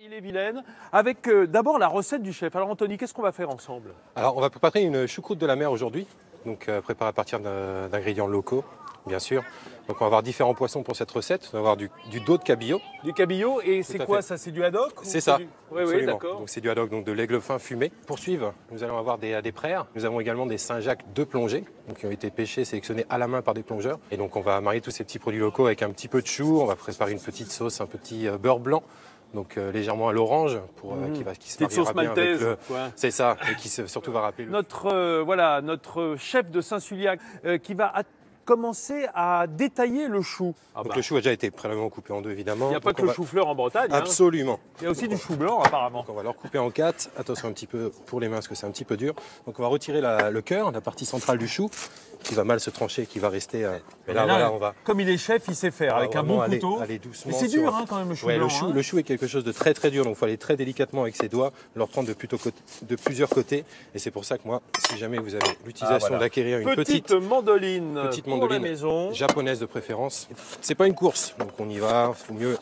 Ille-et-Vilaine, avec d'abord la recette du chef. Alors Anthony, qu'est-ce qu'on va faire ensemble? Alors on va préparer une choucroute de la mer aujourd'hui, donc préparée à partir d'ingrédients locaux, bien sûr. Donc on va avoir différents poissons pour cette recette. On va avoir du dos de cabillaud. Du cabillaud, et c'est quoi ça? C'est du haddock? C'est ça. Oui, d'accord. Donc c'est du haddock, donc de l'aigle fin fumé. Pour suivre, nous allons avoir des praires. Nous avons également des Saint-Jacques de plongée, donc qui ont été pêchés, sélectionnés à la main par des plongeurs. Et donc on va marier tous ces petits produits locaux avec un petit peu de chou. On va préparer une petite sauce, un petit beurre blanc. Donc légèrement à l'orange pour qui se mariera bien avec le. C'est ça, et qui surtout va rappeler notre chef de Saint-Suliac qui va commencer à détailler le chou. Donc le chou a déjà été préalablement coupé en deux, évidemment. Il n'y a pas que le chou-fleur en Bretagne. Absolument. Il y a aussi du chou blanc apparemment. Donc on va le recouper en 4. Attention un petit peu pour les mains parce que c'est un petit peu dur. Donc on va retirer le cœur, la partie centrale du chou, qui va mal se trancher, qui va rester. Mais là, on va. Comme il est chef, il sait faire avec un bon couteau. Aller doucement. Mais c'est dur quand même le chou blanc. Le chou est quelque chose de très très dur, donc il faut aller très délicatement avec ses doigts, le reprendre de plusieurs côtés. Et c'est pour ça que moi, si jamais vous avez l'utilisation d'acquérir une petite mandoline pour la maison, japonaise de préférence, c'est pas une course, donc on y va. Faut mieux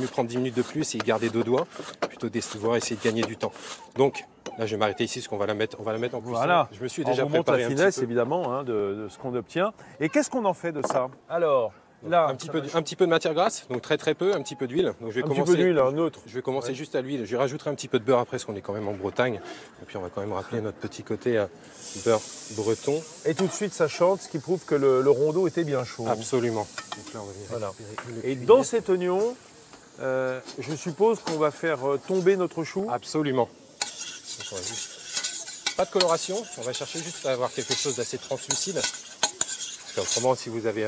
prendre 10 minutes de plus et y garder 2 doigts, plutôt pouvoir essayer de gagner du temps. Donc là, je vais m'arrêter ici parce qu'on va la mettre en cuisson. Voilà. Je me suis déjà préparé la finesse évidemment de ce qu'on obtient. Et qu'est-ce qu'on en fait de ça? Alors là, un petit peu de matière grasse, donc très peu, un petit peu d'huile. Donc je vais peu d'huile, un autre. Je vais commencer juste à l'huile. Je vais rajouter un petit peu de beurre après, parce qu'on est quand même en Bretagne. Et puis on va quand même rappeler notre petit côté beurre breton. Et tout de suite, ça chante, ce qui prouve que le rondeau était bien chaud. Absolument. Donc là, on va Et dans cet oignon, je suppose qu'on va faire tomber notre chou. Absolument. Donc on va pas de coloration. On va chercher juste à avoir quelque chose d'assez translucide. Autrement, si vous avez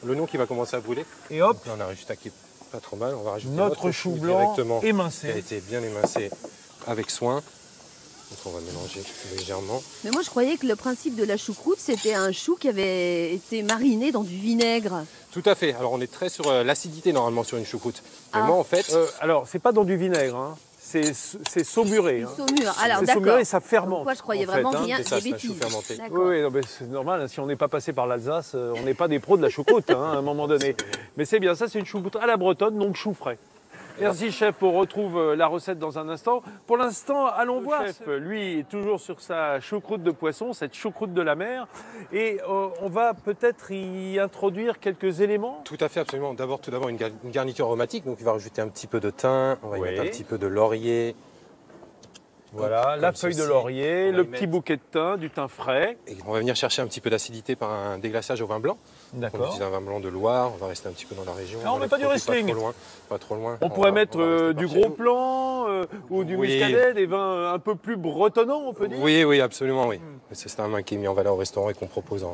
l'oignon qui va commencer à brûler, et hop, là, on a juste qui est pas trop mal. On va rajouter notre chou blanc directement émincé, qui a été bien émincé avec soin. Donc on va mélanger légèrement. Mais moi je croyais que le principe de la choucroute c'était un chou qui avait été mariné dans du vinaigre. Tout à fait. Alors on est très sur l'acidité normalement sur une choucroute. Mais moi en fait, alors c'est pas dans du vinaigre. Hein. C'est saumuré. Saumure. Alors c'est saumuré et ça fermente. Moi je croyais vraiment rien des bêtises. Oui, c'est normal. Si on n'est pas passé par l'Alsace, on n'est pas des pros de la choucroute à un moment donné. Mais c'est bien, ça c'est une choucroute à la bretonne, donc chou frais. Merci chef, on retrouve la recette dans un instant. Pour l'instant, allons voir. Le chef, lui, est toujours sur sa choucroute de poisson, cette choucroute de la mer. Et on va peut-être y introduire quelques éléments. Tout à fait, absolument. Tout d'abord une garniture aromatique. Donc il va rajouter un petit peu de thym, on va y mettre un petit peu de laurier. Voilà, la feuille de laurier, le petit bouquet de thym, du thym frais. Et on va venir chercher un petit peu d'acidité par un déglaçage au vin blanc. D'accord. On utilise un vin blanc de Loire, on va rester un petit peu dans la région. Non, on met pas du Riesling. Pas trop loin. On pourrait mettre du gros plan ou du muscadet, des vins un peu plus bretonnants, on peut dire. Oui, absolument, oui. C'est un vin qui est mis en valeur au restaurant et qu'on propose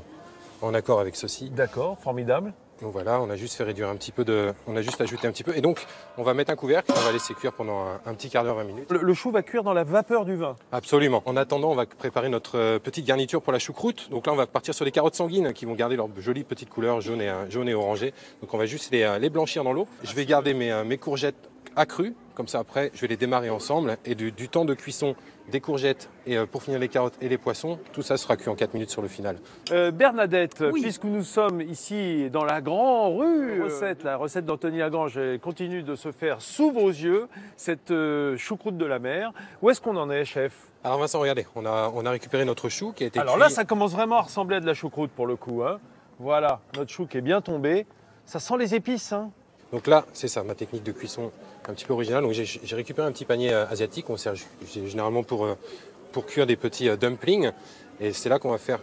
en accord avec ceci. D'accord, formidable. Donc voilà, on a juste fait réduire un petit peu on a juste ajouté un petit peu. Et donc, on va mettre un couvercle, on va laisser cuire pendant un petit quart d'heure, 20 minutes. Le chou va cuire dans la vapeur du vin. Absolument. En attendant, on va préparer notre petite garniture pour la choucroute. Donc là, on va partir sur les carottes sanguines qui vont garder leur jolie petite couleur jaune et orangée. Donc on va juste les blanchir dans l'eau. Je vais garder mes courgettes accrues. Comme ça, après, je vais les démarrer ensemble. Et du temps de cuisson des courgettes et pour finir les carottes et les poissons, tout ça sera cuit en 4 minutes sur le final. Bernadette, puisque nous sommes ici dans la grande rue, la recette d'Anthony Lagrange continue de se faire sous vos yeux, cette choucroute de la mer. Où est-ce qu'on en est, chef? Alors Vincent, regardez, on a récupéré notre chou qui a été cuit. Alors là, ça commence vraiment à ressembler à de la choucroute pour le coup. Hein. Voilà, notre chou qui est bien tombé. Ça sent les épices. Hein. Donc là, c'est ça, ma technique de cuisson un petit peu originale. Donc j'ai récupéré un petit panier asiatique. On sert généralement pour cuire des petits dumplings. Et c'est là qu'on va faire.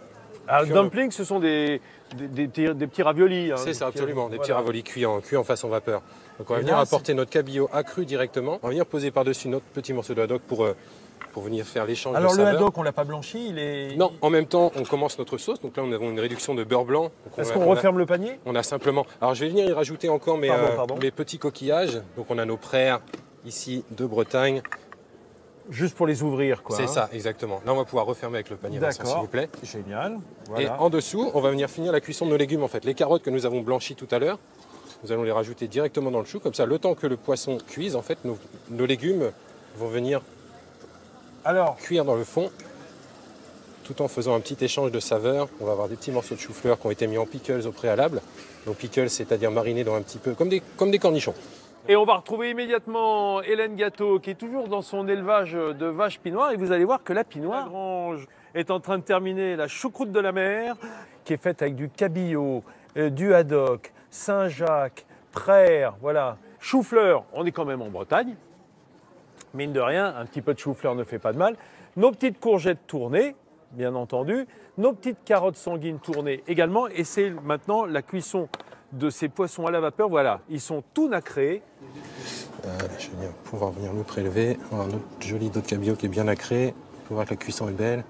Alors, dumplings, ce sont des petits raviolis. Hein, c'est ça, absolument. Des petits raviolis cuits en façon vapeur. Donc on va venir apporter notre cabillaud accru directement. On va venir poser par-dessus notre petit morceau de haddock pour venir faire l'échange de saveurs. Alors le haddock, on ne l'a pas blanchi, Non, en même temps, on commence notre sauce. Donc là, nous avons une réduction de beurre blanc. Est-ce qu'on referme le panier? On a simplement... Alors je vais venir y rajouter encore mes petits coquillages. Donc on a nos praires ici de Bretagne. Juste pour les ouvrir, quoi. C'est ça, exactement. Là, on va pouvoir refermer avec le panier, Vincent, s'il vous plaît. Génial. Voilà. Et en dessous, on va venir finir la cuisson de nos légumes, en fait. Les carottes que nous avons blanchies tout à l'heure, nous allons les rajouter directement dans le chou. Comme ça, le temps que le poisson cuise, en fait, nos légumes vont venir cuire dans le fond, tout en faisant un petit échange de saveurs. On va avoir des petits morceaux de chou-fleur qui ont été mis en pickles au préalable. Donc pickles, c'est-à-dire marinés dans un petit peu, comme des cornichons. Et on va retrouver immédiatement Hélène Gâteau qui est toujours dans son élevage de vaches pinoires. Et vous allez voir que la pinoire Grange est en train de terminer la choucroute de la mer qui est faite avec du cabillaud, du haddock, Saint-Jacques, Prère, voilà. Chou-fleur, on est quand même en Bretagne. Mine de rien, un petit peu de chou-fleur ne fait pas de mal. Nos petites courgettes tournées, bien entendu. Nos petites carottes sanguines tournées également. Et c'est maintenant la cuisson de ces poissons à la vapeur. Voilà, ils sont tout nacrés. Je vais pouvoir venir le prélever. On a notre joli dos de cabillaud qui est bien nacré. On peut voir que la cuisson est belle.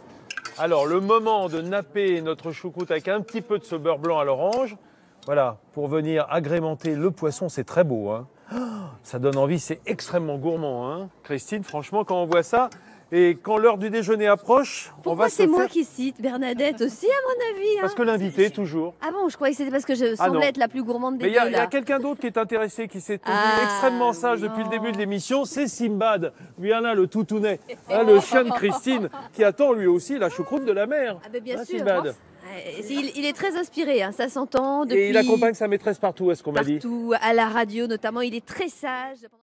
Alors, le moment de napper notre choucroute avec un petit peu de ce beurre blanc à l'orange. Voilà, pour venir agrémenter le poisson, c'est très beau. Hein. Ça donne envie, c'est extrêmement gourmand. Hein. Christine, franchement, quand on voit ça, et quand l'heure du déjeuner approche, on va se c'est moi faire... qui cite Bernadette aussi, à mon avis. Parce que l'invité, toujours. Ah bon, je croyais que c'était parce que je semblais être la plus gourmande des Mais il deux. y a quelqu'un d'autre qui est intéressé, qui s'est tenu extrêmement sage depuis le début de l'émission, c'est Simbad. Viens là, le toutounet, hein, le chien de Christine, qui attend lui aussi la choucroute de la mer. Ah ben bien hein, sûr. Simbad. Il est très inspiré, hein, ça s'entend depuis... Et il accompagne sa maîtresse partout, est-ce qu'on m'a dit? Partout, à la radio notamment, il est très sage.